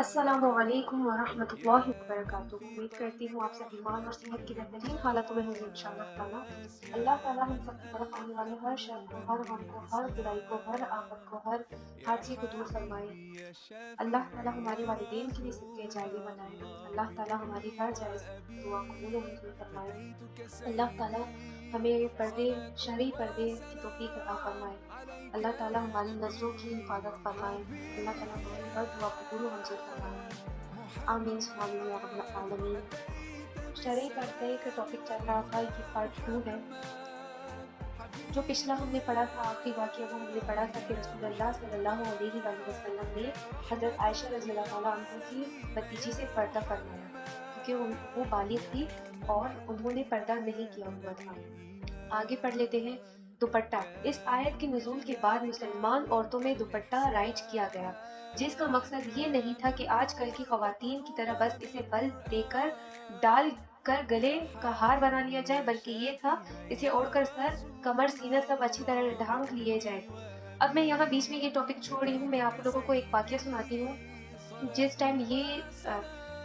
السلام علیکم ورحمۃ اللہ وبرکاتہ۔ امید کرتی ہوں آپ سب ایمان اور صحت کی بہترین حالتوں میں ہوں گے انشاءاللہ تعالیٰ۔ اللہ تعالیٰ ہم سب کی طرف آنے والے ہر شر کو، ہر غم کو، ہر برائی کو، ہر آفت کو، ہر حادثے کو دور فرمائے۔ اللہ تعالیٰ ہمارے والدین کی بھی صدقے جاریہ بنائے۔ اللہ تعالیٰ ہماری ہر جائز دعا قبول و منظور فرمائے۔ اللہ تعالیٰ ہمیں پردے، شرعی پردے کی توفیق عطا فرمائے۔ اللہ تعالیٰ ہماری نظروں کی حفاظت فرمائے۔ اللہ تعالیٰ ہماری ہر دعا قبول و منظور فرمائے۔ آمین ثم آمین یا رب العالمین۔ شرعی پردے کا ٹاپک چل رہا تھا، یہ پارٹ 2 ہے۔ جو پچھلا ہم نے پڑھا تھا، آخری واقعہ وہ ہم نے پڑھا تھا کہ رسول اللہ صلی اللہ علیہ وآلہ وسلم نے حضرت عائشہ رضی اللہ تعالیٰ عنہ کی بھتیجی سے پردہ فرمایا، کیونکہ وہ بالغ تھی اور انہوں نے پردہ نہیں کیا ہوا تھا۔ آگے پڑھ لیتے ہیں۔ دوپٹہ۔ اس آیت کے نزول کے بعد مسلمان عورتوں میں دوپٹہ رائج کیا گیا، جس کا مقصد یہ نہیں تھا کہ آج کل کی خواتین کی طرح بس اسے بل دے کر ڈال کر گلے کا ہار بنا لیا جائے، بلکہ یہ تھا اسے اوڑھ کر سر، کمر، سینہ سب اچھی طرح ڈھانک لیے جائے۔ اب میں یہاں بیچ میں یہ ٹاپک چھوڑ رہی ہوں، میں آپ لوگوں کو ایک واقعہ سناتی ہوں۔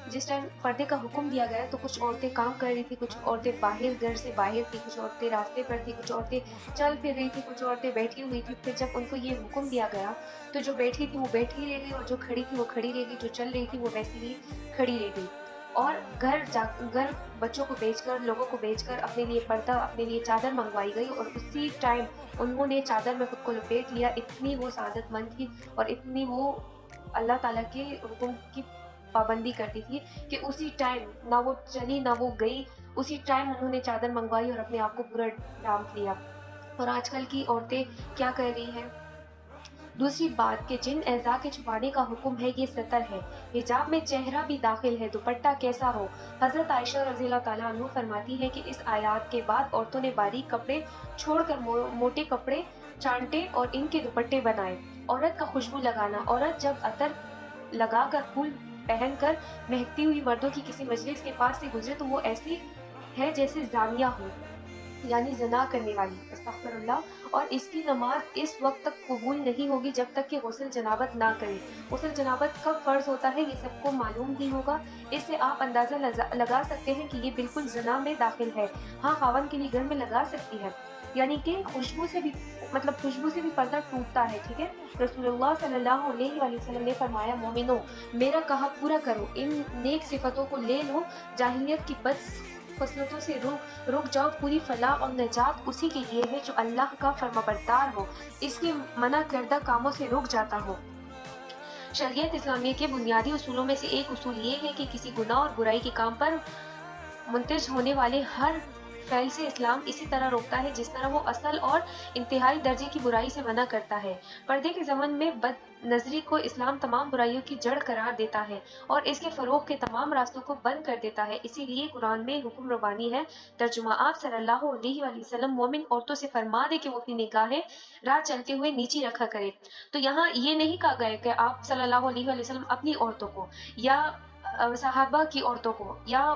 جس ٹائم پردے کا حکم دیا گیا تو کچھ عورتیں کام کر رہی تھی، کچھ عورتیں باہر گھر سے باہر تھی، کچھ عورتیں راستے پر تھی، کچھ عورتیں چل پھر رہی تھی، کچھ عورتیں بیٹھی ہوئی تھی۔ پھر جب ان کو یہ حکم دیا گیا تو جو بیٹھی تھی وہ بیٹھی رہ گئی، اور جو کھڑی تھی وہ کھڑی رہ گئی، جو چل رہی تھی وہ ویسے ہی کھڑی رہ گئی۔ اور گھر بچوں کو بیچ کر، لوگوں کو بیچ کر اپنے لیے پردہ، اپنے لیے چادر منگوائی گئی، اور اسی ٹائم انہوں نے چادر میں خود کو لپیٹ لیا۔ اتنی وہ سعادت مند تھی اور اتنی وہ اللہ تعالیٰ کے حکم کی پابندی کرتی تھی کہ اسی ٹائم نہ وہ چلی نہ وہ گئی، اسی ٹائم انہوں نے چادر منگوائی اور اپنے آپ کو پورا ڈھانپ لیا۔ اور آج کل کی عورتیں کیا کر رہی ہیں؟ دوسری بات کہ جن اعضاء کے چھپانے کا حکم ہے یہ ستر ہے، حجاب میں چہرہ بھی داخل ہے، دوپٹہ کیسا ہو۔ حضرت عائشہ رضی اللہ تعالیٰ عنہ فرماتی ہے کہ اس آیات کے بعد عورتوں نے باریک کپڑے چھوڑ کر موٹے کپڑے چانٹے اور ان کے دوپٹے بنائے۔ عورت کا خوشبو لگانا۔ عورت جب عطر لگا کر پھول پہن کر مہکتی ہوئی مردوں کی کسی مجلس کے پاس سے گزرے تو وہ ایسی ہے جیسے زانیہ ہو، یعنی زنا کرنے والی، استغفر اللہ۔ اور اس کی نماز اس وقت تک قبول نہیں ہوگی جب تک کہ غسل جنابت نہ کرے۔ غسل جنابت کب فرض ہوتا ہے یہ سب کو معلوم ہی ہوگا، اس سے آپ اندازہ لگا سکتے ہیں کہ یہ بالکل زنا میں داخل ہے۔ ہاں، خاوند کے لیے گھر میں لگا سکتی ہے، یعنی کہ خوشبو سے بھی پردہ ٹوٹتا ہے، ٹھیک ہے۔ رسول اللہ صلی اللہ علیہ وآلہ وسلم نے فرمایا، مومنو میرا کہا پورا کرو، ان نیک صفتوں کو لے لو، جاہلیت کی بد خصلتوں سے رک جاؤ۔ پوری فلاح اور نجات اسی کے لیے ہے جو اللہ کا فرمانبردار ہو، اس کے منع کردہ کاموں سے رک جاتا ہو۔ شریعت اسلامیہ کے بنیادی اصولوں میں سے ایک اصول یہ ہے کہ کسی گناہ اور برائی کے کام پر منتج ہونے والے ہر فعل سے اسلام اسی طرح روکتا ہے جس طرح وہ اصل اور انتہائی درجے کی برائی سے منع کرتا ہے۔ پردے کے زمن میں بد نظری کو اسلام تمام برائیوں کی جڑ قرار دیتا ہے اور اس کے فروغ کے تمام راستوں کو بند کر دیتا ہے، اسی لیے قرآن میں حکم ربانی ہے۔ ترجمہ: آپ صلی اللہ علیہ وآلہ وسلم مومن عورتوں سے فرما دے کہ وہ اپنی نگاہیں راہ چلتے ہوئے نیچی رکھا کرے۔ تو یہاں یہ نہیں کہا گیا کہ آپ صلی اللہ علیہ وآلہ وسلم اپنی عورتوں کو یا صحابہ کی عورتوں کو یا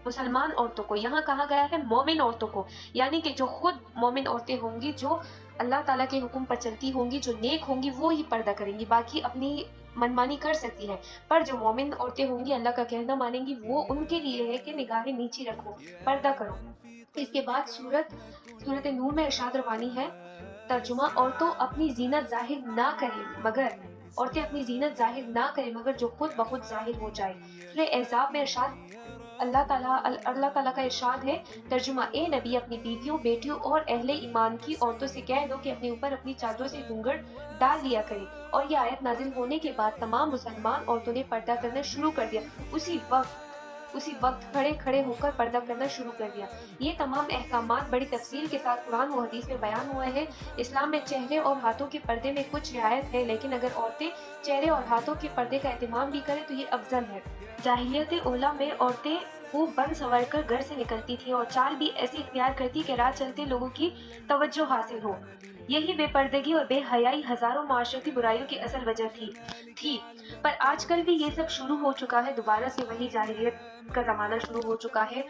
مسلمان عورتوں کو، یہاں کہا گیا ہے مومن عورتوں کو، یعنی کہ جو خود مومن عورتیں ہوں گی، جو اللہ تعالیٰ کے حکم پر چلتی ہوں گی، جو نیک ہوں گی، وہ ہی پردہ کریں گی، باقی اپنی منمانی کر سکتی ہیں، پر جو مومن عورتیں ہوں گی، اللہ کا کہنا مانیں گی، وہ ان کے لیے ہے کہ نگاہیں نیچی رکھو، پردہ کرو۔ اس کے بعد سورۃ نور میں ارشاد ربانی ہے، ترجمہ: عورتیں اپنی زینت ظاہر نہ کریں مگر جو خود بخود ظاہر ہو جائے۔ سورہ احزاب میں اللہ تعالیٰ کا ارشاد ہے، ترجمہ: اے نبی اپنی بیویوں، بیٹیوں اور اہل ایمان کی عورتوں سے کہہ دو کہ اپنے اوپر اپنی چادروں سے گھونگھٹ ڈال لیا کریں۔ اور یہ آیت نازل ہونے کے بعد تمام مسلمان عورتوں نے پردہ کرنا شروع کر دیا، اسی وقت کھڑے ہو کر پردہ کرنا شروع کر دیا۔ یہ تمام احکامات بڑی تفصیل کے ساتھ قرآن و حدیث میں بیان ہوئے ہیں۔ اسلام میں چہرے اور ہاتھوں کے پردے میں کچھ رعایت ہے، لیکن اگر عورتیں چہرے اور ہاتھوں کے پردے کا اہتمام بھی کریں تو یہ افضل ہے۔ جاہلیت اولیٰ میں عورتیں خوب بن سنور کر گھر سے نکلتی تھیں اور چال بھی ایسی اختیار کرتی کہ راہ چلتے لوگوں کی توجہ حاصل ہو۔ یہی بے پردگی اور بے حیائی ہزاروں معاشرتی برائیوں کی اصل وجہ تھی پر آج کل بھی یہ سب شروع ہو چکا ہے، دوبارہ سے وہی جاہلیت کا زمانہ شروع ہو چکا ہے۔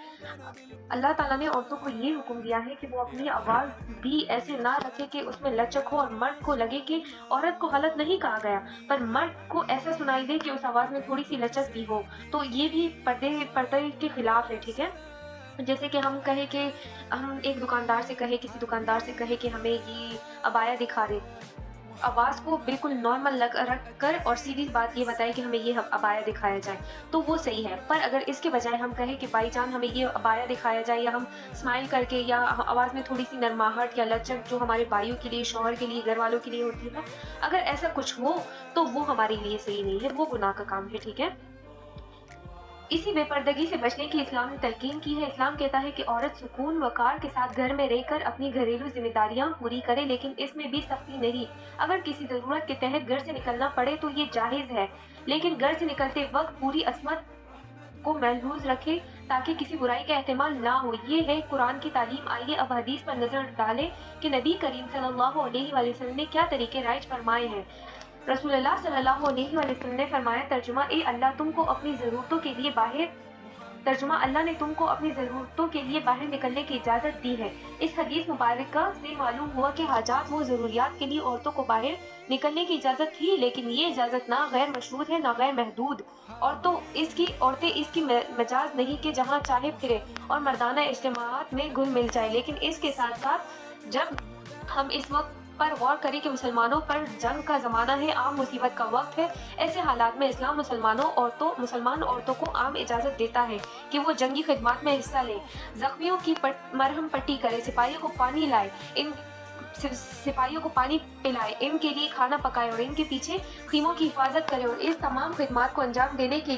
اللہ تعالیٰ نے عورتوں کو یہ حکم دیا ہے کہ وہ اپنی آواز بھی ایسے نہ رکھے کہ اس میں لچک ہو، اور مرد کو لگے کہ عورت کو غلط نہیں کہا گیا، پر مرد کو ایسا سنائی دے کہ اس آواز میں تھوڑی سی لچک بھی ہو، تو یہ بھی پردے کے خلاف ہے، ٹھیک ہے۔ جیسے کہ ہم کہیں کہ ہم ایک دکاندار سے کہیں، کسی دکاندار سے کہیں کہ ہمیں یہ عبایا دکھا دے، آواز کو بالکل نارمل رکھ کر اور سیدھی بات یہ بتائے کہ ہمیں یہ عبایا دکھایا جائے، تو وہ صحیح ہے۔ پر اگر اس کے بجائے ہم کہیں کہ بھائی جان ہمیں یہ عبایا دکھایا جائے، یا ہم اسمائل کر کے، یا آواز میں تھوڑی سی نرماہٹ یا لچک جو ہمارے بھائیوں کے لیے، شوہر کے لیے، گھر والوں کے لیے ہوتی ہے، اگر ایسا کچھ ہو تو وہ ہمارے لیے صحیح نہیں ہے، وہ گناہ کا کام ہے، ٹھیک ہے۔ اسی بے پردگی سے بچنے کی اسلام نے تلقین کی ہے۔ اسلام کہتا ہے کہ عورت سکون وقار کے ساتھ گھر میں رہ کر اپنی گھریلو ذمہ داریاں پوری کرے، لیکن اس میں بھی سختی نہیں۔ اگر کسی ضرورت کے تحت گھر سے نکلنا پڑے تو یہ جائز ہے، لیکن گھر سے نکلتے وقت پوری عصمت کو محفوظ رکھے تاکہ کسی برائی کا احتمال نہ ہو۔ یہ ہے قرآن کی تعلیم۔ آئیے اب حدیث پر نظر ڈالیں کہ نبی کریم صلی اللہ علیہ وآلہ وسلم نے کیا طریقے رائج فرمائے ہیں۔ رسول اللہ صلی اللہ علیہ وآلہ وسلم نے فرمایا، ترجمہ اللہ نے تم کو اپنی ضرورتوں کے لیے باہر نکلنے کی اجازت دی ہے۔ اس حدیث مبارکہ سے معلوم ہوا کہ حاجات و ضروریات کے لیے عورتوں کو باہر نکلنے کی اجازت تھی، لیکن یہ اجازت نہ غیر مشروط ہے نہ غیر محدود، عورتیں اس کی مجاز نہیں کہ جہاں چاہے پھرے اور مردانہ اجتماعات میں گھل مل جائے۔ لیکن اس کے ساتھ ساتھ جب ہم اس وقت پر غور کریں کہ مسلمانوں پر جنگ کا زمانہ ہے، عام مصیبت کا وقت ہے، ایسے حالات میں اسلام مسلمان عورتوں کو عام اجازت دیتا ہے کہ وہ جنگی خدمات میں حصہ لیں، زخمیوں کی مرہم پٹی کرے، سپاہیوں کو پانی پلائے، ان کے لیے کھانا پکائے اور ان کے پیچھے خیموں کی حفاظت کرے، اور اس تمام خدمات کو انجام دینے کے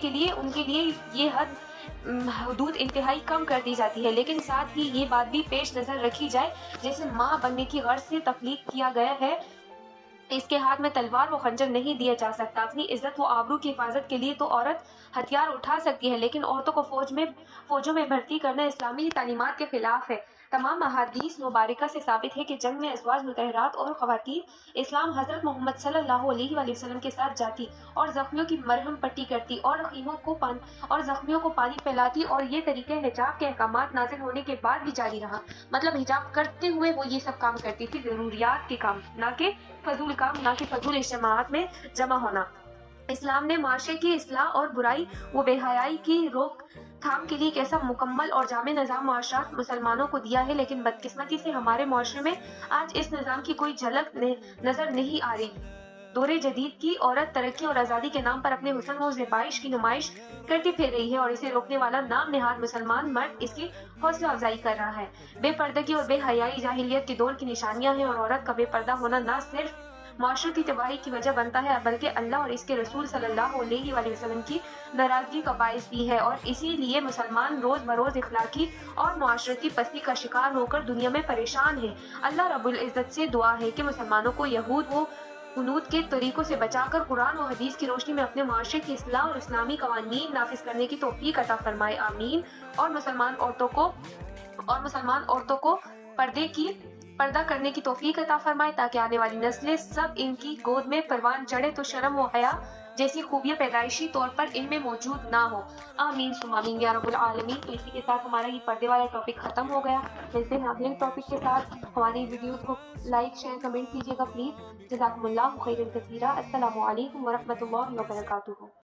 لیے ان کے لیے یہ حدود انتہائی کم کر دی جاتی ہے۔ لیکن ساتھ ہی یہ بات بھی پیش نظر رکھی جائے، جیسے ماں بننے کی غرض سے تخلیق کیا گیا ہے، اس کے ہاتھ میں تلوار و خنجر نہیں دیا جا سکتا۔ اپنی عزت و آبرو کی حفاظت کے لیے تو عورت ہتھیار اٹھا سکتی ہے، لیکن عورتوں کو فوجوں میں بھرتی کرنا اسلامی تعلیمات کے خلاف ہے۔ تمام احادیث مبارکہ سے ثابت ہے کہ جنگ میں ازواج مطہرات اور خواتین اسلام حضرت محمد صلی اللہ علیہ وآلہ وسلم کے ساتھ جاتی اور زخمیوں کی مرہم پٹی کرتی اور زخمیوں کو پانی پلاتی، اور یہ طریقہ حجاب کے احکامات نازل ہونے کے بعد بھی جاری رہا۔ مطلب حجاب کرتے ہوئے وہ یہ سب کام کرتی تھی، ضروریات کے کام، نہ کہ فضول اجتماعات میں جمع ہونا۔ اسلام نے معاشرے کی اصلاح اور برائی و بے حیائی کی روک تھام کے لیے ایک ایسا مکمل اور جامع نظام معاشرت مسلمانوں کو دیا ہے، لیکن بدقسمتی سے ہمارے معاشرے میں آج اس نظام کی کوئی جھلک نظر نہیں آ رہی۔ دور جدید کی عورت ترقی اور آزادی کے نام پر اپنے حسن و زیبائش کی نمائش کرتی پھر رہی ہے، اور اسے روکنے والا نام نہاد مسلمان مرد اس کی حوصلہ افزائی کر رہا ہے۔ بے پردگی اور بے حیائی جاہلیت کے دور کی نشانیاں ہیں، اور عورت کا بے پردہ ہونا نہ صرف معاشرتی تباہی کی وجہ بنتا ہے، بلکہ اللہ اور اس کے رسول صلی اللہ علیہ وآلہ وسلم کی ناراضگی کا باعث بھی ہے، اور اسی لیے مسلمان روز بروز اخلاقی اور معاشرتی پستی کا شکار ہو کر دنیا میں پریشان ہے۔ اللہ رب العزت سے دعا ہے کہ مسلمانوں کو یہود و ہنود کے طریقوں سے بچا کر قرآن و حدیث کی روشنی میں اپنے معاشرے کی اصلاح اور اسلامی قوانین نافذ کرنے کی توفیق عطا فرمائے، آمین۔ اور مسلمان عورتوں کو پردہ کرنے کی توفیق عطا فرمائے تاکہ آنے والی نسلیں سب ان کی گود میں پروان چڑھے تو شرم و حیا جیسی خوبیاں پیدائشی طور پر ان میں موجود نہ ہو، آمین ثم آمین یا رب العالمین۔ تو اسی کے ساتھ ہمارا یہ پردے والا ٹاپک ختم ہو گیا۔ ملتے ہیں اگلے ٹاپک کے ساتھ۔ ہماری ویڈیوز کو لائک شیئر کمنٹ کیجیے گا پلیز۔ جزاکم اللہ خیرا کثیرا۔ السلام علیکم ورحمۃ اللہ وبرکاتہ۔